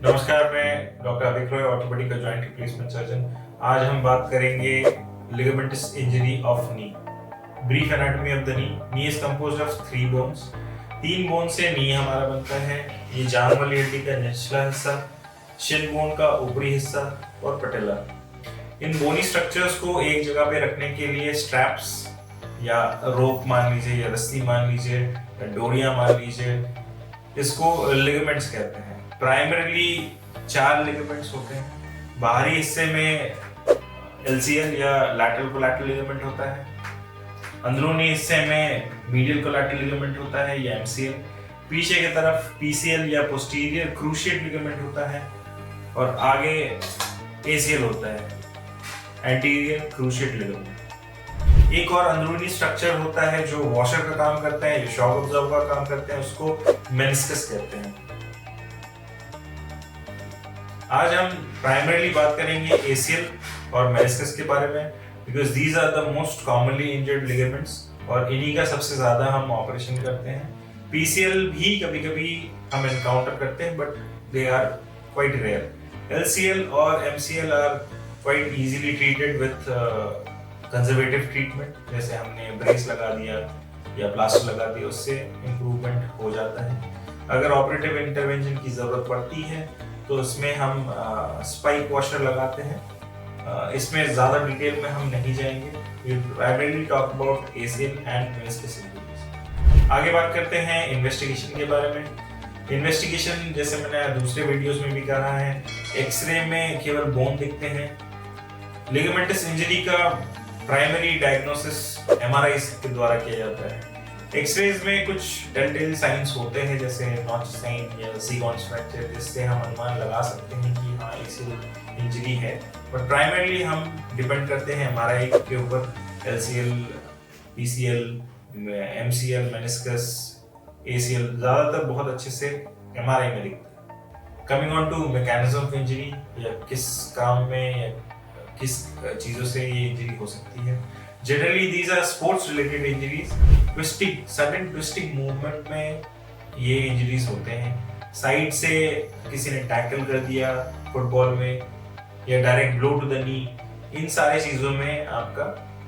नमस्कार, मैं डॉक्टर अभिक रॉय, ऑर्थोपेडिक का जॉइंट रिप्लेसमेंट सर्जन। आज हम बात करेंगे ligamentous injury of knee. Brief anatomy of the knee. Knee is composed of 3 bones. 3 bone से नी हमारा बनता है। ये जांघ वाली हड्डी का निचला हिस्सा, शिन बोन का ऊपरी हिस्सा और पटेला। इन बोनी स्ट्रक्चर्स को एक जगह पे रखने के लिए स्ट्रैप्स या रोप मान लीजिए, या रस्सी मान लीजिए, या डोरियां मान लीजिए, इसको लिगामेंट्स कहते हैं। प्राइमरीली 4 लिगामेंट्स होते हैं। बाहरी हिस्से में LCL या लैटरल कोलैटरल लिगामेंट होता है। अंदरूनी हिस्से में मीडियल कोलैटरल लिगामेंट होता है या MCL। पीछे की तरफ PCL या पोस्टीरियर क्रूशिएट लिगामेंट होता है और आगे ACL होता है, एंटीरियर क्रूशिएट लिगामेंट। एक और अंदरूनी स्ट्रक्चर होता है जो वॉशर का काम करता है, जो शॉक ऑब्जर्वर का काम करते हैं, उसको मेनिस्कस कहते हैं। आज हम प्राइमरीली बात करेंगे ACL और मेनिस्कस के बारे में, because these are the most commonly injured ligaments और इन्हीं का सबसे ज्यादा हम ऑपरेशन करते हैं। PCL भी कभी-कभी हम एनकाउंटर करते हैं, but they are quite rare. LCL और MCL are quite easily treated with conservative treatment, जैसे हमने ब्रेस लगा दिया या प्लास्टर लगा दिया, उससे इम्प्रूवमेंट हो जाता है। अगर ऑपरेटिव इंटरवेंशन की जरूरत पड़ती है तो इसमें हम स्पाइक वॉशर लगाते हैं। इसमें ज्यादा डिटेल में हम नहीं जाएंगे। We primarily talk about ACL and meniscus injuries. आगे बात करते हैं इन्वेस्टिगेशन के बारे में। इन्वेस्टिगेशन, जैसे मैंने दूसरे वीडियोस में भी कहा है, एक्सरे में केवल बोन दिखते हैं। लिगामेंटस इंजरी का प्राइमरी डायग्नोसिस MRI के द्वारा किया जाता है। एक्सरेज में कुछ टेलटेल साइंस होते हैं, जैसे नॉच साइन या सीक्वेंस फ्रैक्चर, जिससे हम अनुमान लगा सकते हैं कि हाँ ACL इंजरी है। बट प्राइमरीली हम डिपेंड करते हैं MRI के ऊपर। LCL, PCL, MCL, meniscus, ACL ज्यादातर बहुत अच्छे से MRI में दिखते हैं। Coming on to mechanism of injury, या किस काम में या किस चीजों से ये इंजरी हो सकती है। Generally these are sports related injuries. Twisting, sudden twisting movement में ये इंजरीज होते हैं। साइड से किसी ने टैकल कर दिया फुटबॉल में, या direct blow to the knee, इन सारे चीजों में आपका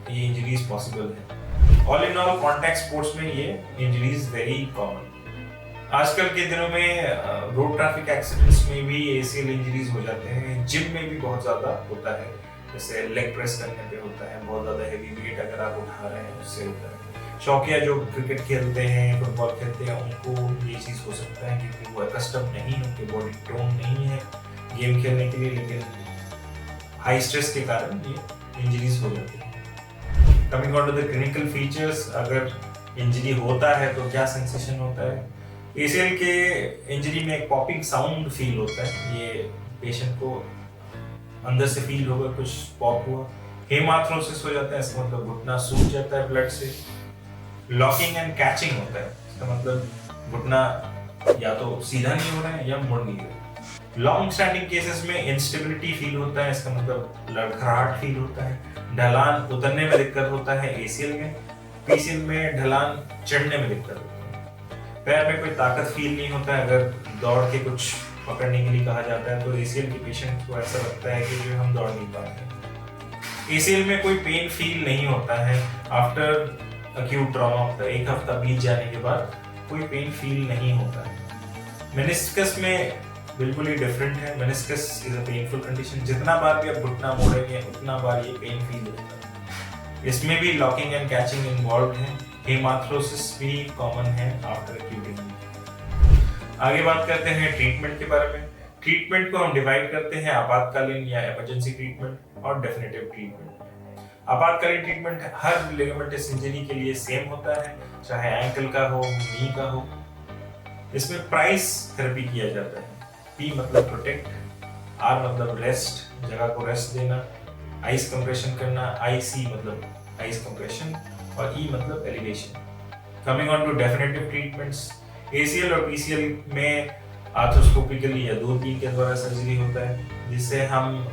ये इंजरीज पॉसिबल है। All in all contact sports में ये इंजरीज वेरी कॉमन। आजकल के दिनों में रोड ट्रैफिक एक्सीडेंट्स में भी ACL इंजरीज हो जाते हैं। जिम में भी बहुत ज्यादा होता है, जैसे लेग प्रेस करने पे होता है, बहुत ज्यादा हेवी वेट अगर आप उठा रहे हैं उससे होता है। शौकिया जो क्रिकेट खेलते हैं, फुटबॉल खेलते हैं, उनको ये चीज हो सकता है क्योंकि वो अकस्टम नहीं, उनकी बॉडी टोन नहीं है गेम खेलने के लिए, लेकिन हाई स्ट्रेस के कारण ये इंजरीज हो जाती है। Coming on to the clinical features, अगर इंजरी होता है तो क्या सेंसेशन होता है। ACL के इंजरी में एक पॉपिंग साउंड फील होता है। ये पेशेंट को अंदर से फील होगा कुछ पॉप हुआ। हेमार्थ्रोसिस हो जाता है, इसका मतलब घुटना सूज जाता है ब्लड से। लॉकिंग एंड कैचिंग होता है, इसका मतलब घुटना या तो सीधा नहीं हो रहा है या मुड़ नहीं रहा है। लॉन्ग स्टैंडिंग केसेस में इंस्टेबिलिटी फील होता है, इसका मतलब लड़खड़ाहट फील होता है। ढलान उतरने में दिक्कत होता है ACL में। PCL में ढलान चढ़ने में दिक्कत होता है। पैर में कोई ताकत फील नहीं होता है, अगर दौड़ के कुछ पकड़ने के लिए कहा जाता है तो ACL के पेशेंट को ऐसा लगता है कि जो हम दौड़ नहीं पा रहे। ACL में कोई पेन फील नहीं होता है। आफ्टर एक्यूट ट्रॉमा, एक हफ्ता बीत जाने के बाद कोई पेन फील नहीं होता है। मेनिस्कस में बिल्कुल ही डिफरेंट है। Meniscus is a painful condition. जितना बार भी आप घुटना मोड़ेंगे उतना बार ये पेन फील होता है। इसमें भी लॉकिंग एंड कैचिंग इन्वॉल्व है। हेमार्थ्रोसिस भी कॉमन है आफ्टर एक्यूट इंजरी। आगे बात करते हैं ट्रीटमेंट के बारे में। ट्रीटमेंट को हम डिवाइड करते हैं आपातकालीन या इमरजेंसी ट्रीटमेंट और डेफिनेटिव ट्रीटमेंट। आपातकालीन ट्रीटमेंट हर लिगामेंटस इंजरी के लिए सेम होता है, चाहे एंकल का हो, नी का हो। इसमें प्राइस थेरेपी किया जाता है। P मतलब प्रोटेक्ट, R मतलब रेस्ट, जगह को रेस्ट देना, आइस कंप्रेशन करना, IC मतलब आइस कंप्रेशन और E मतलब elevation. Coming on to definitive treatments, ACL और PCL में आर्थ्रोस्कोपिकली या दूरबीन के द्वारा सर्जरी होता है, जिससे हम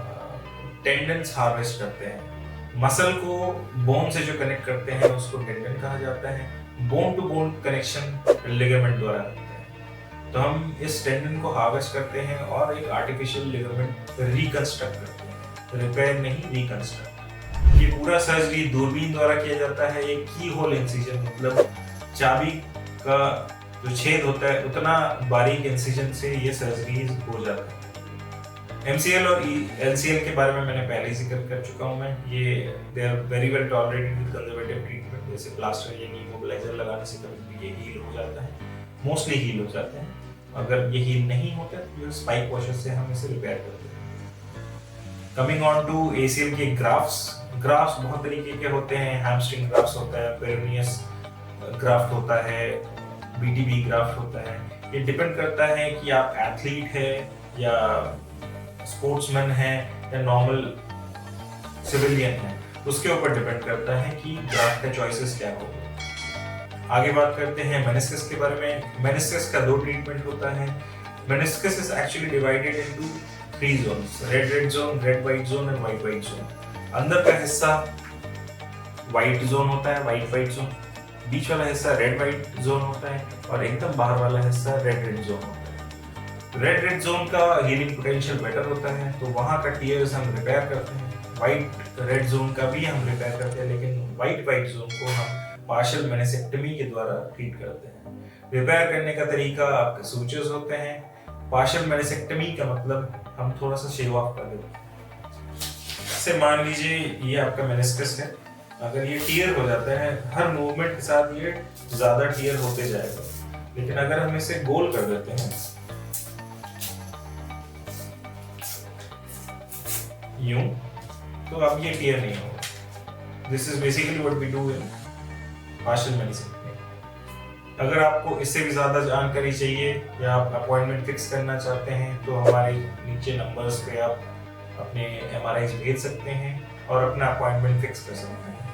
टेंडन्स हार्वेस्ट करते हैं। मसल को बोन से जो कनेक्ट करते हैं उसको टेंडन कहा जाता है। Bone to bone connection ligament द्वारा होता है। तो हम इस टेंडन को हार्वेस्ट करते हैं और एक आर्टिफिशियल लिगामेंट रिकंस्ट्रक्ट करते हैं, रिपेयर नहीं रिकंस्ट्रक्ट। ये पूरा सर्जरी दूरबीन द्वारा किया जाता है। एक की होल इंसिजन मतलब चाबी का जो छेद होता है उतना बारीक इंसिजन से ये सर्जरी हो जाता है। MCL और LCL के बारे में मैंने पहले ही जिक्र कर चुका हूँ मैं। ये they are very well tolerated with conservative treatment, जैसे प्लास्टर या नी मोबिलाइजर लगाने से कभी ये हील हो जाता है, मोस्टली हील हो जाते हैं। अगर ये हील नहीं होता तो स्पाइक वॉशर से हम इसे रिपेयर करते हैं। कमिंग ऑन टू ACL के ग्राफ्ट्स बहुत तरीके के होते हैं। हैमस्ट्रिंग ग्राफ्ट्स होता है, पेरोनियस ग्राफ्ट होता है, BTB ग्राफ्ट होता है। ये डिपेंड करता है कि आप एथलीट है या स्पोर्ट्समैन है या नॉर्मल सिविलियन है, उसके ऊपर डिपेंड करता है कि ग्राफ्ट का चॉइसेस क्या होगा। आगे बात करते हैं मेनिस्कस के बारे में। मेनिस्कस का 2 ट्रीटमेंट होता है। Meniscus is actually divided into 3 zones, red zone, red white zone and white white zone. अंदर का हिस्सा वाइट जोन होता है, वाइट वाइट जोन। बीच वाला हिस्सा रेड वाइट जोन होता है और एकदम बाहर वाला हिस्सा रेड रेड जोन होता है। रेड जोन का हीलिंग पोटेंशियल बेटर होता है, तो वहाँ का टीयर्स हम रिपेयर करते हैं। वाइट रेड जोन का भी हम रिपेयर करते हैं, लेकिन वाइट वाइट जोन को हम पार्शियल मेनिसेक्टमी के द्वारा ट्रीट करते हैं। रिपेयर करने का तरीका आपके सूचर्स होते हैं। पार्शियल मेनिसेक्टमी का मतलब हम थोड़ा सा शेव ऑफ कर देते हैं। से मान लीजिए ये आपका मेनिस्कस है, अगर ये टीयर हो जाता है, हर मूवमेंट के साथ ये ज्यादा टीयर होते जाएगा, लेकिन अगर हम इसे गोल कर देते हैं यूं, तो अब ये टीयर नहीं होगा। This is basically what we do in partial medicine. अगर आपको इससे भी ज्यादा जानकारी चाहिए या आप अपॉइंटमेंट फिक्स करना चाहते हैं तो हमारे नीचे नंबर्स पे आप अपने MRIs भेज सकते हैं और अपना अपॉइंटमेंट फिक्स कर सकते हैं।